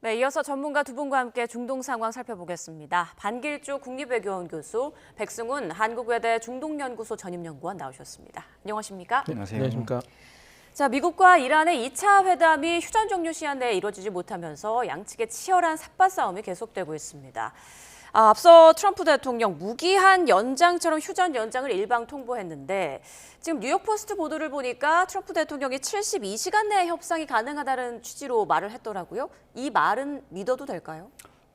네, 이어서 전문가 두 분과 함께 중동 상황 살펴보겠습니다. 반길주 국립외교원 교수, 백승훈 한국외대 중동연구소 전임연구원 나오셨습니다. 안녕하십니까? 네, 안녕하십니까? 자, 미국과 이란의 2차 회담이 휴전 종료 시한 내에 이루어지지 못하면서 양측의 치열한 삿바 싸움이 계속되고 있습니다. 앞서 트럼프 대통령 무기한 연장처럼 휴전 연장을 일방 통보했는데 지금 뉴욕포스트 보도를 보니까 트럼프 대통령이 72시간 내에 협상이 가능하다는 취지로 말을 했더라고요. 이 말은 믿어도 될까요?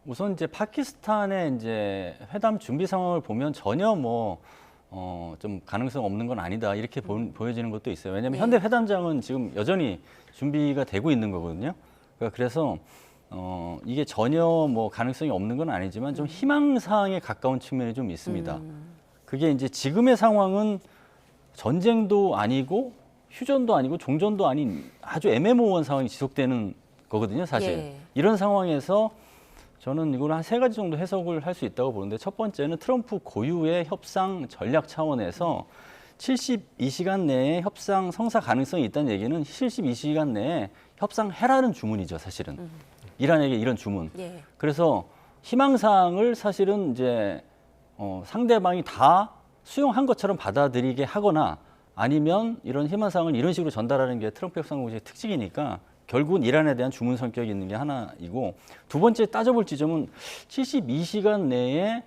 우선 이제 파키스탄의 이제 회담 준비 상황을 보면 전혀 좀 가능성 없는 건 아니다 이렇게 보여지는 것도 있어요. 왜냐하면 현대 회담장은 지금 여전히 준비가 되고 있는 거거든요. 그래서 이게 전혀 가능성이 없는 건 아니지만 좀 희망사항에 가까운 측면이 좀 있습니다. 그게 이제 지금의 상황은 전쟁도 아니고 휴전도 아니고 종전도 아닌 아주 애매모호한 상황이 지속되는 거거든요, 사실. 예. 이런 상황에서 저는 이걸 한 3가지 정도 해석을 할 수 있다고 보는데, 첫 번째는 트럼프 고유의 협상 전략 차원에서 72시간 내에 협상 성사 가능성이 있다는 얘기는 72시간 내에 협상해라는 주문이죠, 사실은. 이란에게 이런 주문. 예. 그래서 희망사항을 사실은 이제 상대방이 다 수용한 것처럼 받아들이게 하거나 아니면 이런 희망사항을 이런 식으로 전달하는 게 트럼프 협상 공식의 특징이니까 결국은 이란에 대한 주문 성격이 있는 게 하나이고, 두 번째 따져볼 지점은 72시간 내에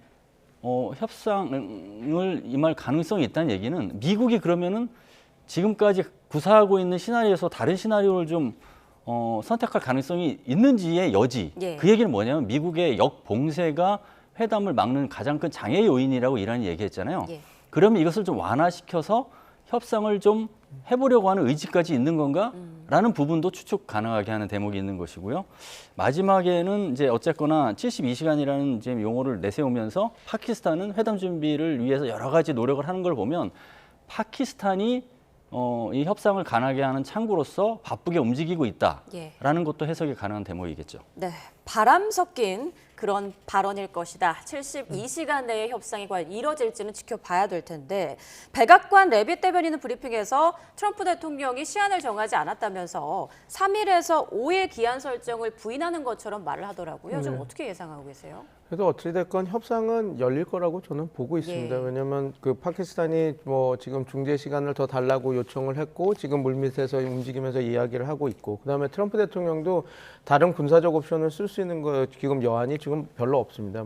협상을 임할 가능성이 있다는 얘기는 미국이 그러면은 지금까지 구사하고 있는 시나리오에서 다른 시나리오를 좀 선택할 가능성이 있는지의 여지. 예. 그 얘기는 뭐냐면 미국의 역봉쇄가 회담을 막는 가장 큰 장애 요인이라고 이란이 얘기했잖아요. 예. 그러면 이것을 좀 완화시켜서 협상을 좀 해보려고 하는 의지까지 있는 건가? 라는 부분도 추측 가능하게 하는 대목이 있는 것이고요. 마지막에는 이제 어쨌거나 72시간이라는 이제 용어를 내세우면서 파키스탄은 회담 준비를 위해서 여러 가지 노력을 하는 걸 보면 파키스탄이 이 협상을 가능하게 하는 창구로서 바쁘게 움직이고 있다라는 것도 해석이 가능한 대목이겠죠. 네, 바람 섞인 그런 발언일 것이다. 72시간 내에 협상이 과연 이뤄질지는 지켜봐야 될 텐데, 백악관 레빗 대변인은 브리핑에서 트럼프 대통령이 시한을 정하지 않았다면서 3일에서 5일 기한 설정을 부인하는 것처럼 말을 하더라고요. 좀 어떻게 예상하고 계세요? 그래서 어찌됐건 협상은 열릴 거라고 저는 보고 있습니다. 예. 왜냐하면 그 파키스탄이 지금 중재 시간을 더 달라고 요청을 했고 지금 물밑에서 움직이면서 이야기를 하고 있고, 그다음에 트럼프 대통령도 다른 군사적 옵션을 쓸 수 있는 거 지금 여한이 지금 별로 없습니다.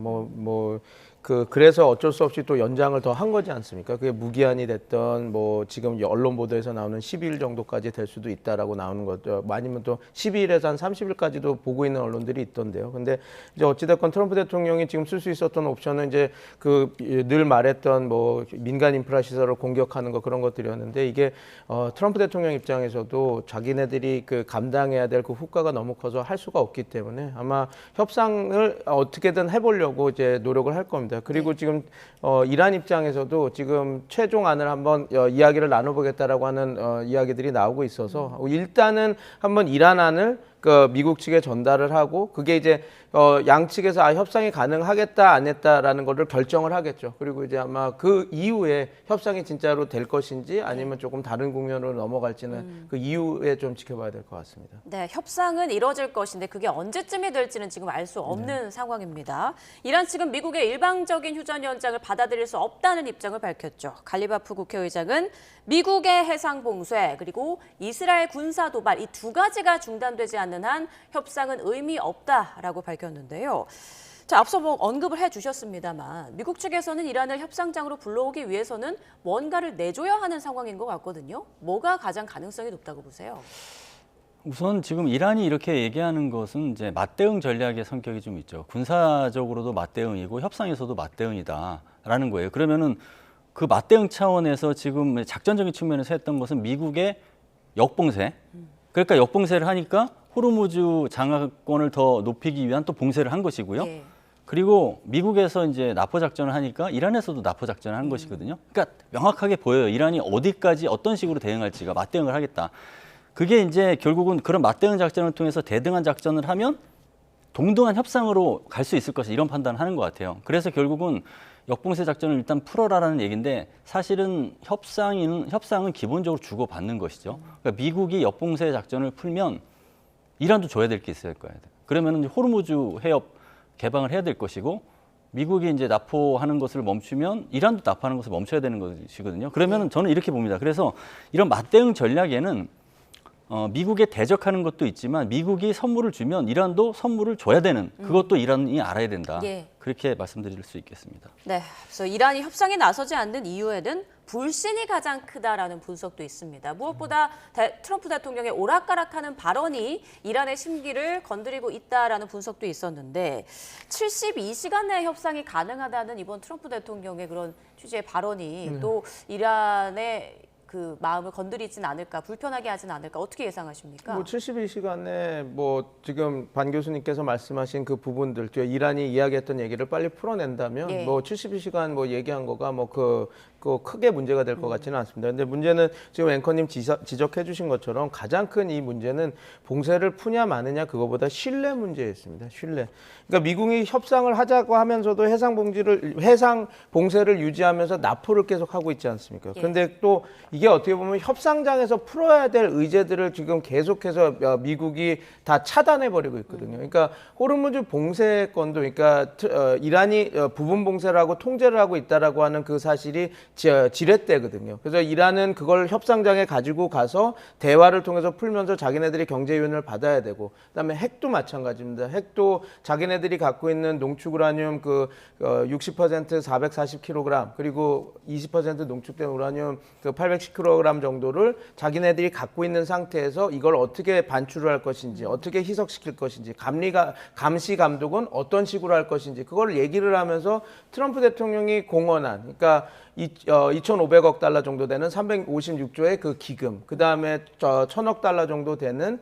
그래서 어쩔 수 없이 또 연장을 더 한 거지 않습니까? 그게 무기한이 됐던 지금 언론 보도에서 나오는 12일 정도까지 될 수도 있다라고 나오는 것도, 아니면 또 12일에서 한 30일까지도 보고 있는 언론들이 있던데요. 근데 이제 어찌됐건 트럼프 대통령이 지금 쓸 수 있었던 옵션은 이제 늘 말했던 민간 인프라 시설을 공격하는 거, 그런 것들이었는데, 이게 트럼프 대통령 입장에서도 자기네들이 감당해야 될 그 후과가 너무 커서 할 수가 없기 때문에 아마 협상을 어떻게든 해보려고 이제 노력을 할 겁니다. 그리고 지금 이란 입장에서도 지금 최종안을 한번 이야기를 나눠보겠다라고 하는 이야기들이 나오고 있어서 일단은 한번 이란안을 미국 측에 전달을 하고, 그게 이제 양측에서 협상이 가능하겠다 안 했다라는 거를 결정을 하겠죠. 그리고 이제 아마 그 이후에 협상이 진짜로 될 것인지 아니면 조금 다른 국면으로 넘어갈지는 그 이후에 좀 지켜봐야 될 것 같습니다. 네, 협상은 이뤄질 것인데 그게 언제쯤이 될지는 지금 알 수 없는 상황입니다. 이란 측은 미국의 일방적인 휴전 연장을 받아들일 수 없다는 입장을 밝혔죠. 갈리바프 국회의장은 미국의 해상 봉쇄 그리고 이스라엘 군사 도발, 이 두 가지가 중단되지 않는 한 협상은 의미 없다라고 밝혔는데요. 자, 앞서 언급을 해주셨습니다만 미국 측에서는 이란을 협상장으로 불러오기 위해서는 뭔가를 내줘야 하는 상황인 것 같거든요. 뭐가 가장 가능성이 높다고 보세요? 우선 지금 이란이 이렇게 얘기하는 것은 이제 맞대응 전략의 성격이 좀 있죠. 군사적으로도 맞대응이고 협상에서도 맞대응이다라는 거예요. 그러면은 그 맞대응 차원에서 지금 작전적인 측면에서 했던 것은 미국의 역봉쇄. 그러니까 역봉쇄를 하니까 호르무즈 장악권을 더 높이기 위한 또 봉쇄를 한 것이고요. 예. 그리고 미국에서 이제 납포 작전을 하니까 이란에서도 납포 작전을 한 것이거든요. 그러니까 명확하게 보여요. 이란이 어디까지 어떤 식으로 대응할지가, 맞대응을 하겠다. 그게 이제 결국은 그런 맞대응 작전을 통해서 대등한 작전을 하면 동등한 협상으로 갈 수 있을 것이다, 이런 판단을 하는 것 같아요. 그래서 결국은 역봉쇄 작전을 일단 풀어라라는 얘기인데, 사실은 협상은 기본적으로 주고받는 것이죠. 그러니까 미국이 역봉쇄 작전을 풀면 이란도 줘야 될 게 있을 거예요. 그러면은 호르무즈 해협 개방을 해야 될 것이고 미국이 이제 납포하는 것을 멈추면 이란도 납포하는 것을 멈춰야 되는 것이거든요. 그러면은 저는 이렇게 봅니다. 그래서 이런 맞대응 전략에는 미국에 대적하는 것도 있지만 미국이 선물을 주면 이란도 선물을 줘야 되는 그것도 이란이 알아야 된다. 예. 그렇게 말씀드릴 수 있겠습니다. 네, 그래서 이란이 협상에 나서지 않는 이유에는 불신이 가장 크다라는 분석도 있습니다. 무엇보다 트럼프 대통령의 오락가락하는 발언이 이란의 심기를 건드리고 있다라는 분석도 있었는데 72시간 내에 협상이 가능하다는 이번 트럼프 대통령의 그런 취지의 발언이 또 이란의 그 마음을 건드리진 않을까, 불편하게 하진 않을까, 어떻게 예상하십니까? 뭐 72시간에 뭐 지금 반 교수님께서 말씀하신 그 부분들, 이란이 이야기했던 얘기를 빨리 풀어낸다면 예. 뭐 72시간 뭐 얘기한 거가 뭐 그 크게 문제가 될 것 같지는 않습니다. 근데 문제는 지금 앵커님 지적해 주신 것처럼 가장 큰 이 문제는 봉쇄를 푸냐 마느냐 그거보다 신뢰 문제였습니다. 신뢰. 그러니까 미국이 협상을 하자고 하면서도 해상 봉쇄를 유지하면서 납포를 계속 하고 있지 않습니까? 예. 근데 또 이게 어떻게 보면 협상장에서 풀어야 될 의제들을 지금 계속해서 미국이 다 차단해 버리고 있거든요. 그러니까 호르무즈 봉쇄권도 그러니까 이란이 부분 봉쇄를 하고 통제를 하고 있다라고 하는 그 사실이 지렛대거든요. 그래서 이란은 그걸 협상장에 가지고 가서 대화를 통해서 풀면서 자기네들이 경제 유인을 받아야 되고, 그다음에 핵도 마찬가지입니다. 핵도 자기네들이 갖고 있는 농축 우라늄 60% 440kg 그리고 20% 농축된 우라늄 810kg 정도를 자기네들이 갖고 있는 상태에서 이걸 어떻게 반출을 할 것인지, 어떻게 희석시킬 것인지, 감시 감독은 어떤 식으로 할 것인지 그걸 얘기를 하면서 트럼프 대통령이 공언한, 그러니까 2,500억 달러 정도 되는 356조의 그 기금, 그 다음에 1,000억 달러 정도 되는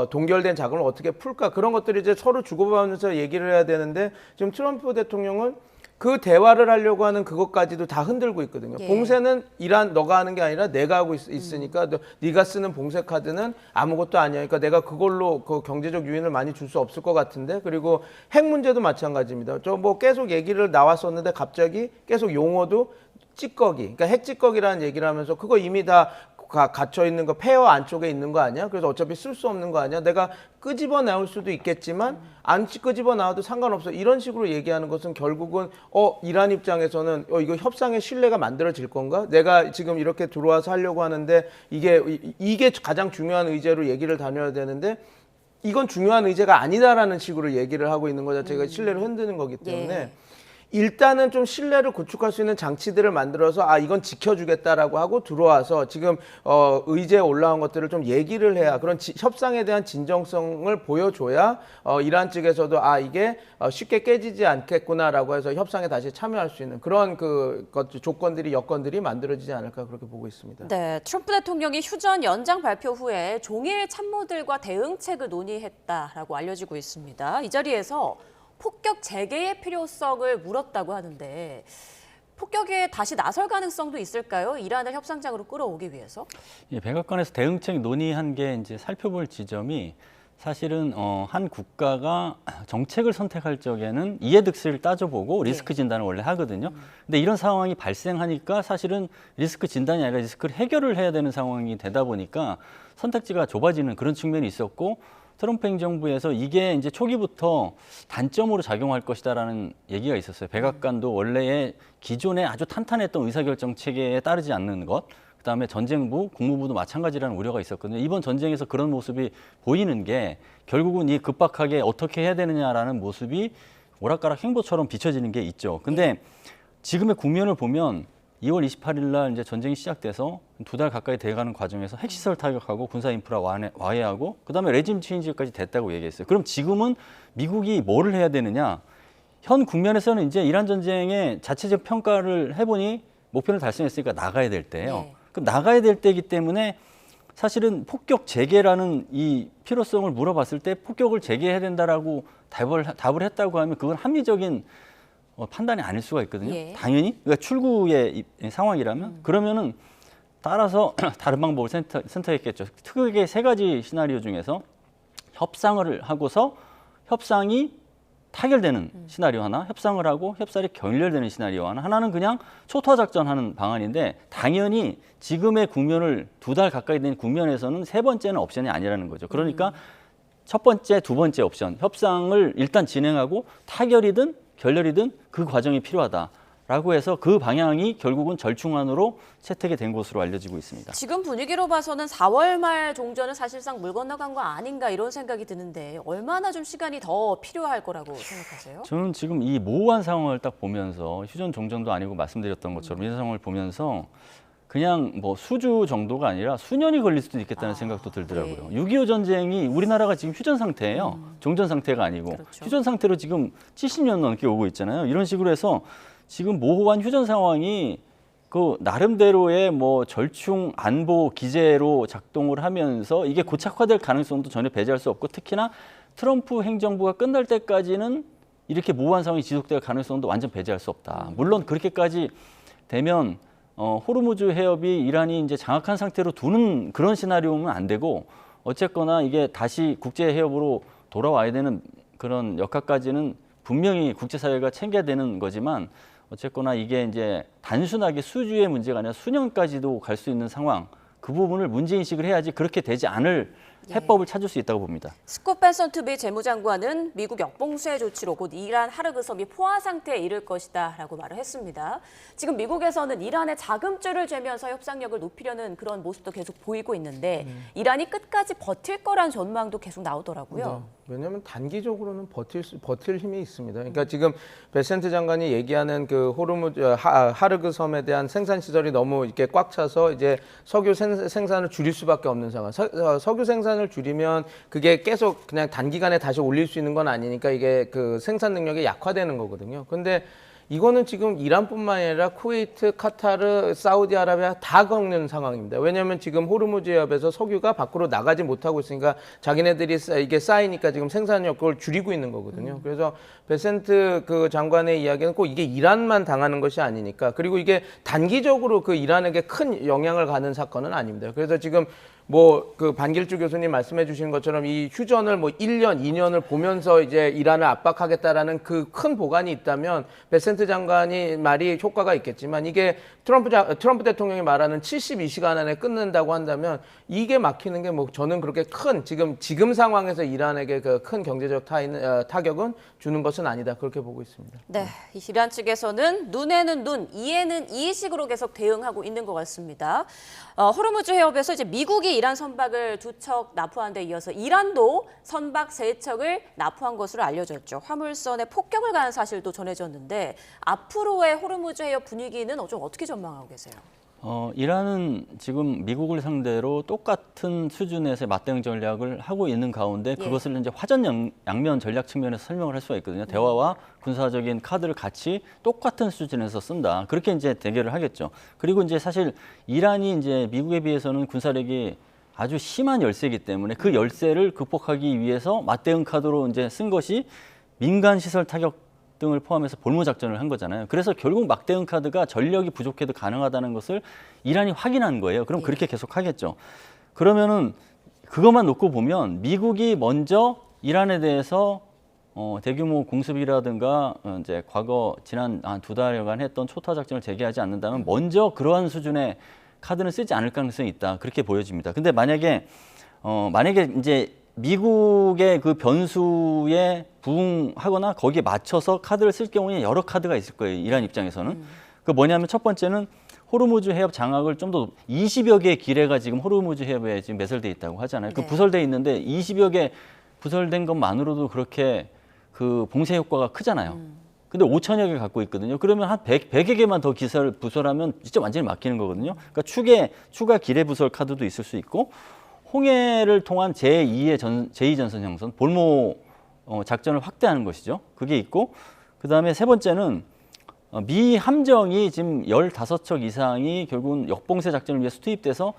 동결된 자금을 어떻게 풀까, 그런 것들이 이제 서로 주고받으면서 얘기를 해야 되는데 지금 트럼프 대통령은 그 대화를 하려고 하는 그것까지도 다 흔들고 있거든요. 예. 봉쇄는 이란 너가 하는 게 아니라 내가 하고 있으니까 네가 쓰는 봉쇄 카드는 아무것도 아니야. 그러니까 내가 그걸로 그 경제적 유인을 많이 줄 수 없을 것 같은데, 그리고 핵 문제도 마찬가지입니다. 저 뭐 계속 얘기를 나왔었는데 갑자기 계속 용어도 찌꺼기, 그러니까 핵 찌꺼기라는 얘기를 하면서 그거 이미 다 갇혀 있는 거, 폐허 안쪽에 있는 거 아니야? 그래서 어차피 쓸 수 없는 거 아니야? 내가 끄집어 나올 수도 있겠지만 안 끄집어 나와도 상관없어. 이런 식으로 얘기하는 것은 결국은 이란 입장에서는 이거 협상의 신뢰가 만들어질 건가? 내가 지금 이렇게 들어와서 하려고 하는데 이게 가장 중요한 의제로 얘기를 다녀야 되는데 이건 중요한 의제가 아니다라는 식으로 얘기를 하고 있는 거 자체가 신뢰를 흔드는 거기 때문에 예. 일단은 좀 신뢰를 구축할 수 있는 장치들을 만들어서 이건 지켜주겠다라고 하고 들어와서 지금 의제에 올라온 것들을 좀 얘기를 해야, 그런 협상에 대한 진정성을 보여줘야 이란 측에서도 이게 쉽게 깨지지 않겠구나라고 해서 협상에 다시 참여할 수 있는 그런 조건들이, 여건들이 만들어지지 않을까 그렇게 보고 있습니다. 네, 트럼프 대통령이 휴전 연장 발표 후에 종일 참모들과 대응책을 논의했다라고 알려지고 있습니다. 이 자리에서 폭격 재개의 필요성을 물었다고 하는데 폭격에 다시 나설 가능성도 있을까요? 이란을 협상장으로 끌어오기 위해서? 예, 백악관에서 대응책 논의한 게 이제 살펴볼 지점이 사실은 한 국가가 정책을 선택할 적에는 이해득실을 따져보고 리스크 진단을 원래 하거든요. 근데 이런 상황이 발생하니까 사실은 리스크 진단이 아니라 리스크를 해결을 해야 되는 상황이 되다 보니까 선택지가 좁아지는 그런 측면이 있었고, 트럼프 행정부에서 이게 이제 초기부터 단점으로 작용할 것이다라는 얘기가 있었어요. 백악관도 원래의 기존의 아주 탄탄했던 의사결정 체계에 따르지 않는 것, 그다음에 전쟁부, 국무부도 마찬가지라는 우려가 있었거든요. 이번 전쟁에서 그런 모습이 보이는 게 결국은 이 급박하게 어떻게 해야 되느냐라는 모습이 오락가락 행보처럼 비춰지는 게 있죠. 근데 지금의 국면을 보면 2월 28일 날 이제 전쟁이 시작돼서 2달 가까이 돼가는 과정에서 핵시설 타격하고 군사 인프라 와해하고 그다음에 레짐 체인지까지 됐다고 얘기했어요. 그럼 지금은 미국이 뭐를 해야 되느냐? 현 국면에서는 이제 이란 전쟁의 자체적 평가를 해보니 목표를 달성했으니까 나가야 될 때예요. 네. 그럼 나가야 될 때이기 때문에 사실은 폭격 재개라는 이 필요성을 물어봤을 때 폭격을 재개해야 된다라고 답을 했다고 하면 그건 합리적인 판단이 아닐 수가 있거든요. 예. 당연히 그러니까 출구의 상황이라면 그러면은 따라서 다른 방법을 선택했겠죠. 크게 3가지 시나리오 중에서 협상을 하고서 협상이 타결되는 시나리오 하나, 협상을 하고 협상이 결렬되는 시나리오 하나는 그냥 초토화 작전하는 방안인데 당연히 지금의 국면을 2달 가까이 된 국면에서는 3번째는 옵션이 아니라는 거죠. 그러니까 첫 번째, 두 번째 옵션 협상을 일단 진행하고 타결이든 결렬이든 그 과정이 필요하다라고 해서 그 방향이 결국은 절충안으로 채택이 된 것으로 알려지고 있습니다. 지금 분위기로 봐서는 4월 말 종전은 사실상 물 건너간 거 아닌가 이런 생각이 드는데 얼마나 좀 시간이 더 필요할 거라고 생각하세요? 저는 지금 이 모호한 상황을 딱 보면서 휴전 종전도 아니고 말씀드렸던 것처럼 이런 상황을 보면서 그냥 뭐 수주 정도가 아니라 수년이 걸릴 수도 있겠다는 생각도 들더라고요. 네. 6.25 전쟁이 우리나라가 지금 휴전 상태예요. 종전 상태가 아니고 그렇죠. 휴전 상태로 지금 70년 넘게 오고 있잖아요. 이런 식으로 해서 지금 모호한 휴전 상황이 그 나름대로의 뭐 절충 안보 기제로 작동을 하면서 이게 고착화될 가능성도 전혀 배제할 수 없고 특히나 트럼프 행정부가 끝날 때까지는 이렇게 모호한 상황이 지속될 가능성도 완전 배제할 수 없다. 물론 그렇게까지 되면 호르무즈 해협이 이란이 이제 장악한 상태로 두는 그런 시나리오는 안 되고 어쨌거나 이게 다시 국제 해협으로 돌아와야 되는 그런 역학까지는 분명히 국제사회가 챙겨야 되는 거지만 어쨌거나 이게 이제 단순하게 수주의 문제가 아니라 수년까지도 갈 수 있는 상황 그 부분을 문제인식을 해야지 그렇게 되지 않을 해법을 찾을 수 있다고 봅니다. 스콧 벤선투비 재무장관은 미국 역봉쇄 조치로 곧 이란 하르그섬이 포화 상태에 이를 것이다라고 말을 했습니다. 지금 미국에서는 이란의 자금줄을 죄면서 협상력을 높이려는 그런 모습도 계속 보이고 있는데 이란이 끝까지 버틸 거란 전망도 계속 나오더라고요. 왜냐하면 단기적으로는 버틸 힘이 있습니다. 그러니까 지금 베센트 장관이 얘기하는 그 호르무즈 하르그 섬에 대한 생산 시설이 너무 이렇게 꽉 차서 이제 석유 생산을 줄일 수밖에 없는 상황. 석유 생산을 줄이면 그게 계속 그냥 단기간에 다시 올릴 수 있는 건 아니니까 이게 그 생산 능력이 약화되는 거거든요. 근데 이거는 지금 이란뿐만 아니라 쿠웨이트, 카타르, 사우디아라비아 다 겪는 상황입니다. 왜냐하면 지금 호르무즈 해협에서 석유가 밖으로 나가지 못하고 있으니까 자기네들이 이게 쌓이니까 지금 생산력을 줄이고 있는 거거든요. 그래서 베센트 그 장관의 이야기는 꼭 이게 이란만 당하는 것이 아니니까 그리고 이게 단기적으로 그 이란에게 큰 영향을 가는 사건은 아닙니다. 그래서 지금 뭐 그 반길주 교수님 말씀해 주신 것처럼 이 휴전을 뭐 1년, 2년을 보면서 이제 이란을 압박하겠다라는 그 큰 보관이 있다면 베센트 장관이 말이 효과가 있겠지만 이게 트럼프 대통령이 말하는 72시간 안에 끊는다고 한다면 이게 막히는 게 뭐 저는 그렇게 큰 지금 상황에서 이란에게 그 큰 경제적 타격은 주는 것은 아니다 그렇게 보고 있습니다. 네, 이란 측에서는 눈에는 눈, 이에는 이식으로 계속 대응하고 있는 것 같습니다. 호르무즈 해협에서 이제 미국이 이란 선박을 2척 납포한 데 이어서 이란도 선박 3척을 납포한 것으로 알려졌죠. 화물선에 폭격을 가한 사실도 전해졌는데 앞으로의 호르무즈 해협 분위기는 좀 어떻게 전망하고 계세요? 이란은 지금 미국을 상대로 똑같은 수준에서 맞대응 전략을 하고 있는 가운데 그것을 이제 화전 양면 전략 측면에서 설명을 할 수가 있거든요. 대화와 군사적인 카드를 같이 똑같은 수준에서 쓴다. 그렇게 이제 대결을 하겠죠. 그리고 이제 사실 이란이 이제 미국에 비해서는 군사력이 아주 심한 열세이기 때문에 그 열세를 극복하기 위해서 맞대응 카드로 이제 쓴 것이 민간 시설 타격 등을 포함해서 볼모 작전을 한 거잖아요. 그래서 결국 막대응 카드가 전력이 부족해도 가능하다는 것을 이란이 확인한 거예요. 그럼 그렇게 계속 하겠죠. 그러면은 그것만 놓고 보면 미국이 먼저 이란에 대해서 대규모 공습이라든가 이제 과거 지난 한 2달여간 했던 초타 작전을 재개하지 않는다면 먼저 그러한 수준의 카드는 쓰지 않을 가능성이 있다. 그렇게 보여집니다. 근데 만약에 이제 미국의 그 변수에 부응하거나 거기에 맞춰서 카드를 쓸 경우에 여러 카드가 있을 거예요. 이란 입장에서는. 그 뭐냐면 첫 번째는 호르무즈 해협 장악을 좀 더 20여 개의 기뢰가 지금 호르무즈 해협에 지금 매설돼 있다고 하잖아요. 그 부설돼 있는데 20여 개 부설된 것만으로도 그렇게 그 봉쇄 효과가 크잖아요. 근데 5천여 개 갖고 있거든요. 그러면 한 100여 개만 더 부설하면 진짜 완전히 막히는 거거든요. 그러니까 추가 기뢰 부설 카드도 있을 수 있고 홍해를 통한 제2 전선 형선, 볼모 작전을 확대하는 것이죠. 그게 있고 그다음에 세 번째는 미 함정이 지금 15척 이상이 결국은 역봉쇄 작전을 위해서 투입돼서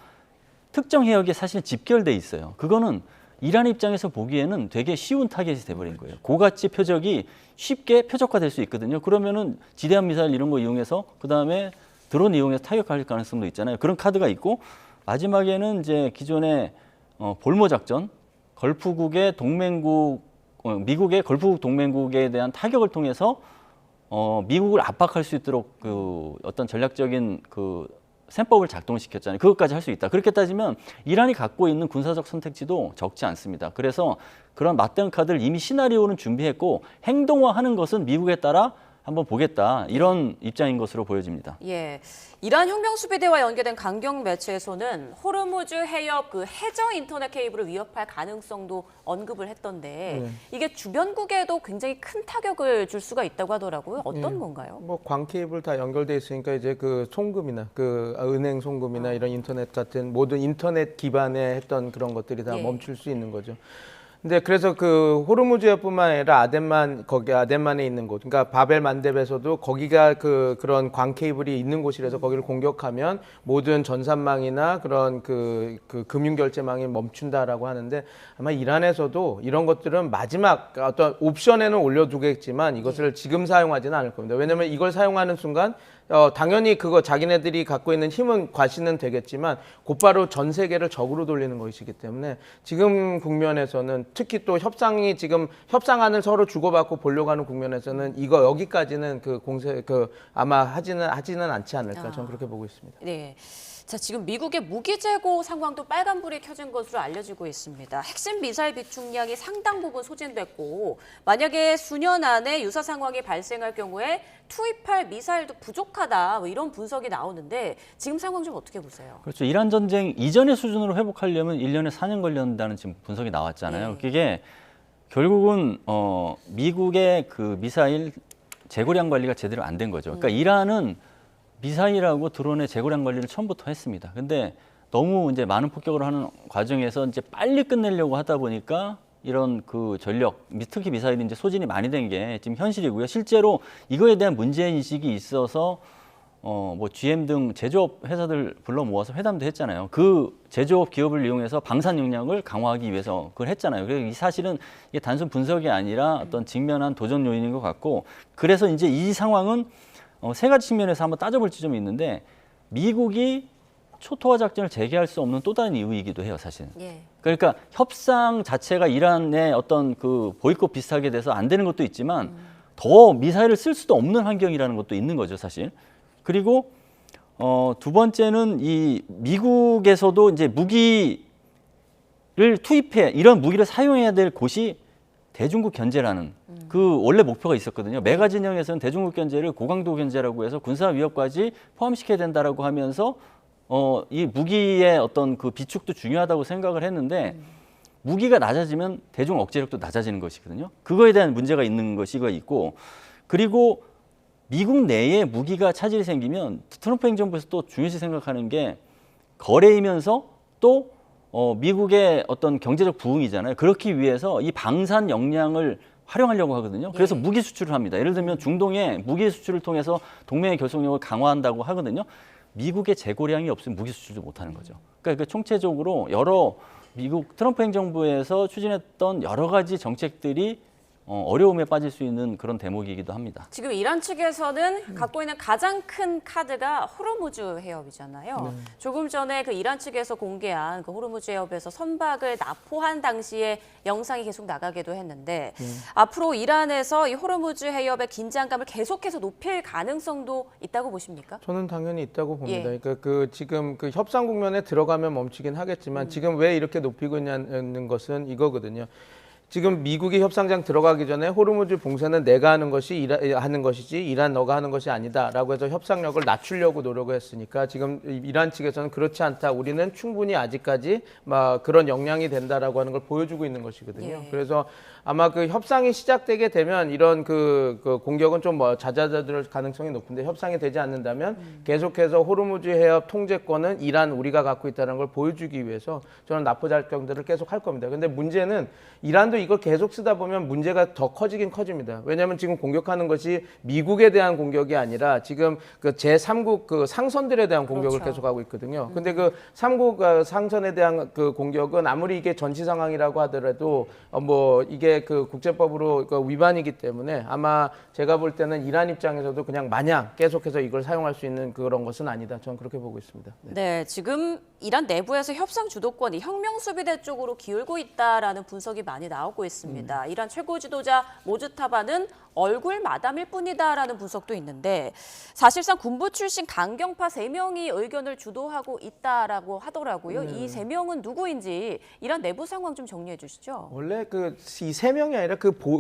특정 해역에 사실 집결돼 있어요. 그거는 이란 입장에서 보기에는 되게 쉬운 타겟이 돼버린 거예요. 고가치 표적이 쉽게 표적화될 수 있거든요. 그러면은 지대함 미사일 이런 거 이용해서 그다음에 드론 이용해서 타격할 가능성도 있잖아요. 그런 카드가 있고 마지막에는 이제 기존의 볼모 작전, 걸프국의 동맹국, 미국의 걸프국 동맹국에 대한 타격을 통해서 미국을 압박할 수 있도록 그 어떤 전략적인 그 셈법을 작동시켰잖아요. 그것까지 할 수 있다. 그렇게 따지면 이란이 갖고 있는 군사적 선택지도 적지 않습니다. 그래서 그런 맞대응 카드를 이미 시나리오는 준비했고 행동화하는 것은 미국에 따라 한번 보겠다. 이런 입장인 것으로 보여집니다. 예, 이란 혁명수비대와 연계된 강경 매체에서는 호르무즈 해협 그 해저 인터넷 케이블을 위협할 가능성도 언급을 했던데 이게 주변국에도 굉장히 큰 타격을 줄 수가 있다고 하더라고요. 어떤 건가요? 뭐 광 케이블 다 연결돼 있으니까 이제 그 송금이나 그 은행 송금이나 이런 인터넷 같은 모든 인터넷 기반의 했던 그런 것들이 다 예. 멈출 수 있는 거죠. 근데 그래서 그 호르무즈뿐만 아니라 아덴만에 있는 곳, 그러니까 바벨 만뎁에서도 거기가 그런 광 케이블이 있는 곳이라서 거기를 공격하면 모든 전산망이나 그런 그 금융 결제망이 멈춘다라고 하는데 아마 이란에서도 이런 것들은 마지막 어떤 옵션에는 올려두겠지만 이것을 지금 사용하지는 않을 겁니다. 왜냐하면 이걸 사용하는 순간 당연히 그거 자기네들이 갖고 있는 힘은 과시는 되겠지만 곧바로 전 세계를 적으로 돌리는 것이기 때문에 지금 국면에서는 특히 또 협상안을 서로 주고받고 보려고 하는 국면에서는 이거 여기까지는 아마 하지는 않지 않을까 저는 그렇게 보고 있습니다. 네. 자, 지금 미국의 무기 재고 상황도 빨간불이 켜진 것으로 알려지고 있습니다. 핵심 미사일 비축량이 상당 부분 소진됐고 만약에 수년 안에 유사 상황이 발생할 경우에 투입할 미사일도 부족하다 뭐 이런 분석이 나오는데 지금 상황 좀 어떻게 보세요? 그렇죠. 이란 전쟁 이전의 수준으로 회복하려면 1년에 4년 걸린다는 지금 분석이 나왔잖아요. 네. 그게 결국은 미국의 그 미사일 재고량 관리가 제대로 안 된 거죠. 그러니까 이란은 미사일하고 드론의 재고량 관리를 처음부터 했습니다. 근데 너무 이제 많은 폭격을 하는 과정에서 이제 빨리 끝내려고 하다 보니까 이런 그 전력, 특히 미사일이 이제 소진이 많이 된 게 지금 현실이고요. 실제로 이거에 대한 문제 인식이 있어서 뭐 GM 등 제조업 회사들 불러 모아서 회담도 했잖아요. 그 제조업 기업을 이용해서 방산 역량을 강화하기 위해서 그걸 했잖아요. 그래서 이 사실은 이게 단순 분석이 아니라 어떤 직면한 도전 요인인 것 같고, 그래서 이제 이 상황은 세 가지 측면에서 한번 따져볼 지점이 있는데 미국이 초토화 작전을 재개할 수 없는 또 다른 이유이기도 해요, 사실은. 예. 그러니까 협상 자체가 이란의 어떤 그 보이콧 비슷하게 돼서 안 되는 것도 있지만 더 미사일을 쓸 수도 없는 환경이라는 것도 있는 거죠, 사실. 그리고 두 번째는 이 미국에서도 이제 무기를 이런 무기를 사용해야 될 곳이 대중국 견제라는 그 원래 목표가 있었거든요. 메가 진영에서는 대중국 견제를 고강도 견제라고 해서 군사 위협까지 포함시켜야 된다라고 하면서 이 무기의 어떤 그 비축도 중요하다고 생각을 했는데 무기가 낮아지면 대중 억제력도 낮아지는 것이거든요. 그거에 대한 문제가 있는 것이가 있고, 그리고 미국 내에 무기가 차질이 생기면 트럼프 행정부에서 또 중요시 생각하는 게 거래이면서 또 미국의 어떤 경제적 부흥이잖아요. 그렇기 위해서 이 방산 역량을 활용하려고 하거든요. 그래서 무기 수출을 합니다. 예를 들면 중동에 무기 수출을 통해서 동맹의 결속력을 강화한다고 하거든요. 미국의 재고량이 없으면 무기 수출도 못하는 거죠. 그러니까 총체적으로 미국 트럼프 행정부에서 추진했던 여러 가지 정책들이 어려움에 빠질 수 있는 그런 대목이기도 합니다. 지금 이란 측에서는 갖고 있는 가장 큰 카드가 호르무즈 해협이잖아요. 조금 전에 그 이란 측에서 공개한 그 호르무즈 해협에서 선박을 납포한 당시에 영상이 계속 나가기도 했는데 앞으로 이란에서 이 호르무즈 해협의 긴장감을 계속해서 높일 가능성도 있다고 보십니까? 저는 당연히 있다고 봅니다. 예. 그러니까 지금 그 협상 국면에 들어가면 멈추긴 하겠지만 지금 왜 이렇게 높이고 있냐는 것은 이거거든요. 지금 미국이 협상장 들어가기 전에 호르무즈 봉쇄는 내가 하는 것이지 이란 너가 하는 것이 아니다라고 해서 협상력을 낮추려고 노력을 했으니까 지금 이란 측에서는 그렇지 않다. 우리는 충분히 아직까지 막 그런 역량이 된다라고 하는 걸 보여주고 있는 것이거든요. 예. 그래서 아마 그 협상이 시작되게 되면 이런 그 공격은 좀 잦아들 가능성이 높은데 협상이 되지 않는다면 계속해서 호르무즈 해협 통제권은 이란 우리가 갖고 있다는 걸 보여주기 위해서 저는 납포 작전들을 계속 할 겁니다. 근데 문제는 이란도 이걸 계속 쓰다 보면 문제가 더 커지긴 커집니다. 왜냐하면 지금 공격하는 것이 미국에 대한 공격이 아니라 지금 그 제3국 그 상선들에 대한 공격을 그렇죠. 계속하고 있거든요. 근데 그 3국 상선에 대한 그 공격은 아무리 이게 전시 상황이라고 하더라도 뭐 이게 그 국제법으로 그 위반이기 때문에 아마 제가 볼 때는 이란 입장에서도 그냥 마냥 계속해서 이걸 사용할 수 있는 그런 것은 아니다. 저는 그렇게 보고 있습니다. 네, 지금 이란 내부에서 협상 주도권이 혁명수비대 쪽으로 기울고 있다라는 분석이 많이 나오고 있습니다. 이란 최고 지도자 모즈타바는 얼굴 마담일 뿐이다라는 분석도 있는데 사실상 군부 출신 강경파 3명이 의견을 주도하고 있다라고 하더라고요. 이 3명은 누구인지 이런 내부 상황 좀 정리해 주시죠. 원래 이 3명이 아니라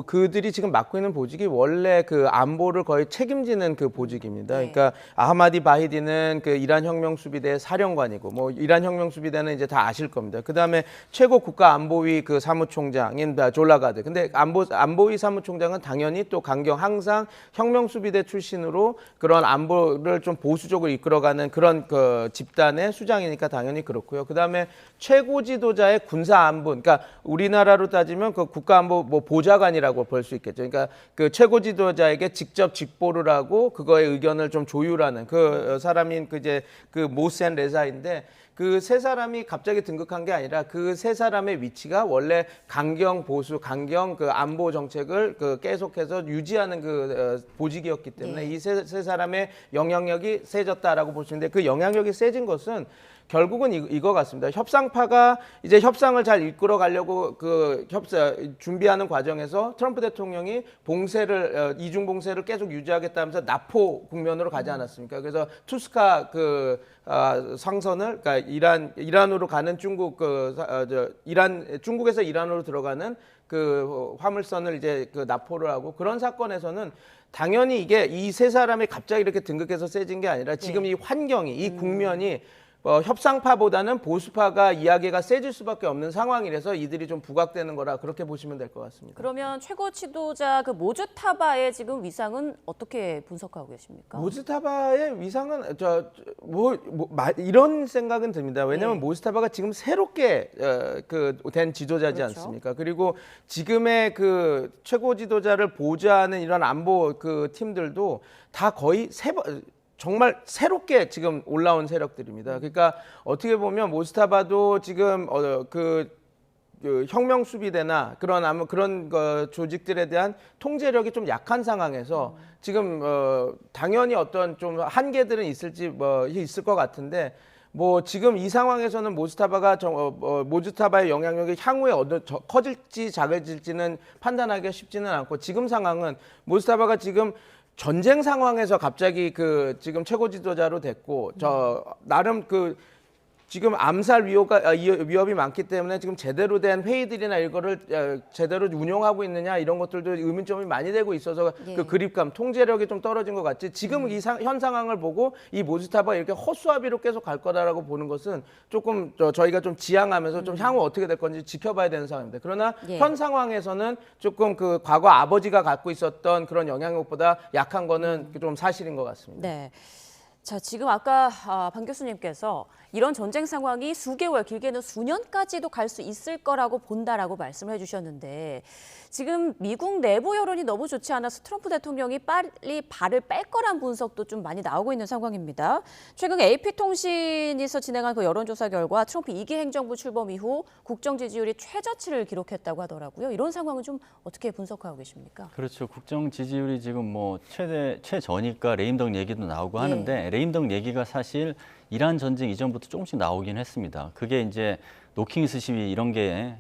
그들이 지금 맡고 있는 보직이 원래 그 안보를 거의 책임지는 그 보직입니다. 네. 그러니까 아하마디 바히디는 그 이란 혁명수비대 사령관이고 뭐 이란 혁명수비대는 이제 다 아실 겁니다. 그다음에 최고 국가안보위 그 사무총장인 졸라가드. 근데 안보위 사무총장은 당연히 또 항상 혁명수비대 출신으로 그런 안보를 좀 보수적으로 이끌어가는 그런 그 집단의 수장이니까 당연히 그렇고요. 그다음에 최고 지도자의 군사안보, 그러니까 우리나라로 따지면 그 국가안보 뭐 보좌관이라고 볼 수 있겠죠. 그러니까 그 최고 지도자에게 직접 직보를 하고 그거의 의견을 좀 조율하는 그 사람인 그 모센 레자인데 그 세 사람이 갑자기 등극한 게 아니라 그 세 사람의 위치가 원래 강경 보수, 강경 그 안보 정책을 그 계속해서 유지하는 그 보직이었기 때문에 이 세 사람의 영향력이 세졌다라고 볼 수 있는데 그 영향력이 세진 것은 결국은 이거 같습니다. 협상파가 이제 협상을 잘 이끌어 가려고 준비하는 과정에서 트럼프 대통령이 이중 봉쇄를 계속 유지하겠다면서 나포 국면으로 가지 않았습니까? 그래서 투스카 상선을 그러니까 이란으로 가는 중국에서 이란으로 들어가는 그 화물선을 이제 그 나포를 하고 그런 사건에서는 당연히 이게 이 세 사람이 갑자기 이렇게 등극해서 세진 게 아니라 지금 이 환경이 이 국면이 협상파보다는 보수파가 이야기가 세질 수밖에 없는 상황이라서 이들이 좀 부각되는 거라 그렇게 보시면 될 것 같습니다. 그러면 최고 지도자 그 모주타바의 지금 위상은 어떻게 분석하고 계십니까? 모즈타바의 위상은 이런 생각은 듭니다. 왜냐하면 모즈타바가 지금 새롭게 된 지도자지 그렇죠. 않습니까? 그리고 지금의 그 최고 지도자를 보좌하는 이런 안보 그 팀들도 다 거의 정말 새롭게 지금 올라온 세력들입니다. 그러니까 어떻게 보면 모스타바도 지금 그 혁명 수비대나 그런 조직들에 대한 통제력이 좀 약한 상황에서 지금 당연히 어떤 좀 한계들은 있을 것 같은데 뭐 지금 이 상황에서는 모스타바의 영향력이 향후에 커질지 작아질지는 판단하기가 쉽지는 않고 지금 상황은 모스타바가 지금 전쟁 상황에서 갑자기 지금 최고 지도자로 됐고 나름 지금 암살 위협이 많기 때문에 지금 제대로 된 회의들이나 이거를 제대로 운용하고 있느냐 이런 것들도 의문점이 많이 되고 있어서 그 그립감, 통제력이 좀 떨어진 것 같지. 지금 현 상황을 보고 이 모스타바가 이렇게 허수아비로 계속 갈 거다라고 보는 것은 조금 저희가 좀 지향하면서 좀 향후 어떻게 될 건지 지켜봐야 되는 상황입니다. 그러나 현 상황에서는 조금 그 과거 아버지가 갖고 있었던 그런 영향력보다 약한 거는 좀 사실인 것 같습니다. 네. 자, 지금 아까 방 교수님께서 이런 전쟁 상황이 수개월, 길게는 수년까지도 갈 수 있을 거라고 본다라고 말씀을 해주셨는데 지금 미국 내부 여론이 너무 좋지 않아서 트럼프 대통령이 빨리 발을 뺄 거란 분석도 좀 많이 나오고 있는 상황입니다. 최근 AP통신에서 진행한 그 여론조사 결과 트럼프 2기 행정부 출범 이후 국정 지지율이 최저치를 기록했다고 하더라고요. 이런 상황은 좀 어떻게 분석하고 계십니까? 그렇죠. 국정 지지율이 지금 뭐 최저니까 레임덕 얘기도 나오고 하는데 레임덕 얘기가 사실 이란 전쟁 이전부터 조금씩 나오긴 했습니다. 그게 이제 노킹스 시위 이런 게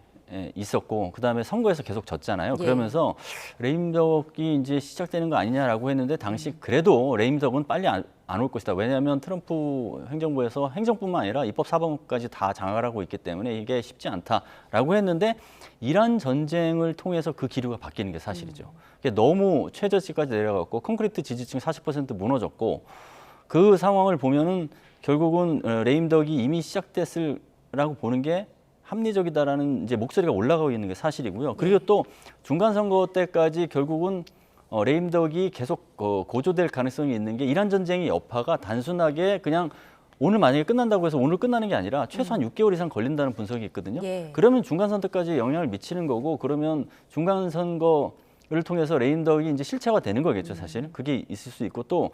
있었고 그다음에 선거에서 계속 졌잖아요. 그러면서 레임덕이 이제 시작되는 거 아니냐라고 했는데 당시 그래도 레임덕은 빨리 안 올 것이다. 왜냐하면 트럼프 행정부에서 행정뿐만 아니라 입법 사법까지 다 장악을 하고 있기 때문에 이게 쉽지 않다라고 했는데 이란 전쟁을 통해서 그 기류가 바뀌는 게 사실이죠. 이게 너무 최저치까지 내려갔고 콘크리트 지지층 40% 무너졌고 그 상황을 보면은 결국은 레임덕이 이미 시작됐을라고 보는 게 합리적이다라는 이제 목소리가 올라가고 있는 게 사실이고요. 그리고 또 중간 선거 때까지 결국은 레임덕이 계속 고조될 가능성이 있는 게 이란 전쟁의 여파가 단순하게 그냥 오늘 만약에 끝난다고 해서 오늘 끝나는 게 아니라 최소한 6개월 이상 걸린다는 분석이 있거든요. 그러면 중간 선거까지 영향을 미치는 거고 그러면 중간 선거를 통해서 레임덕이 이제 실체화 되는 거겠죠, 사실. 그게 있을 수 있고 또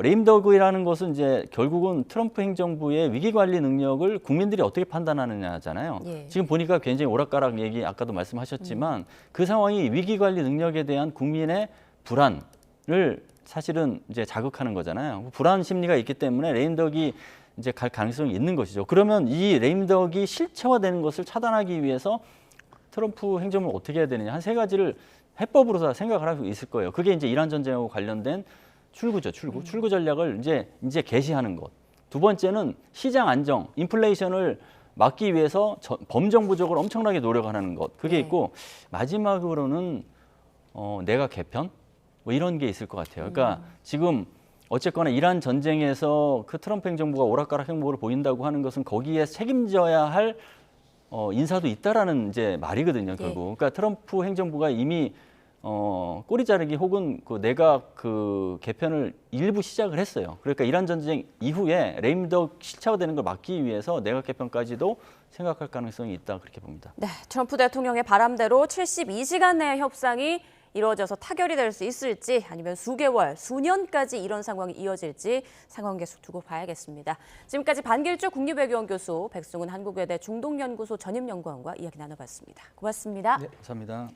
레임덕이라는 것은 이제 결국은 트럼프 행정부의 위기 관리 능력을 국민들이 어떻게 판단하느냐잖아요. 지금 보니까 굉장히 오락가락 얘기 아까도 말씀하셨지만 그 상황이 위기 관리 능력에 대한 국민의 불안을 사실은 이제 자극하는 거잖아요. 불안 심리가 있기 때문에 레임덕이 이제 갈 가능성이 있는 것이죠. 그러면 이 레임덕이 실체화되는 것을 차단하기 위해서 트럼프 행정부는 어떻게 해야 되느냐 한 세 가지를 해법으로 다 생각을 하고 있을 거예요. 그게 이제 이란 전쟁하고 관련된 출구죠, 출구. 출구 전략을 이제 개시하는 것. 두 번째는 시장 안정, 인플레이션을 막기 위해서 범정부적으로 엄청나게 노력하는 것. 그게 네. 있고 마지막으로는 내각 개편 뭐 이런 게 있을 것 같아요. 그러니까 지금 어쨌거나 이란 전쟁에서 그 트럼프 행정부가 오락가락 행보를 보인다고 하는 것은 거기에 책임져야 할 인사도 있다라는 이제 말이거든요, 결국. 그러니까 트럼프 행정부가 이미 꼬리 자르기 혹은 그 내각 그 개편을 일부 시작을 했어요. 그러니까 이란 전쟁 이후에 레임덕 실체화되는 걸 막기 위해서 내각 개편까지도 생각할 가능성이 있다 그렇게 봅니다. 네, 트럼프 대통령의 바람대로 72시간 내에 협상이 이루어져서 타결이 될 수 있을지 아니면 수개월, 수년까지 이런 상황이 이어질지 상황 계속 두고 봐야겠습니다. 지금까지 반길주 국립외교원 교수, 백승훈 한국외대 중동연구소 전임연구원과 이야기 나눠봤습니다. 고맙습니다. 네, 감사합니다.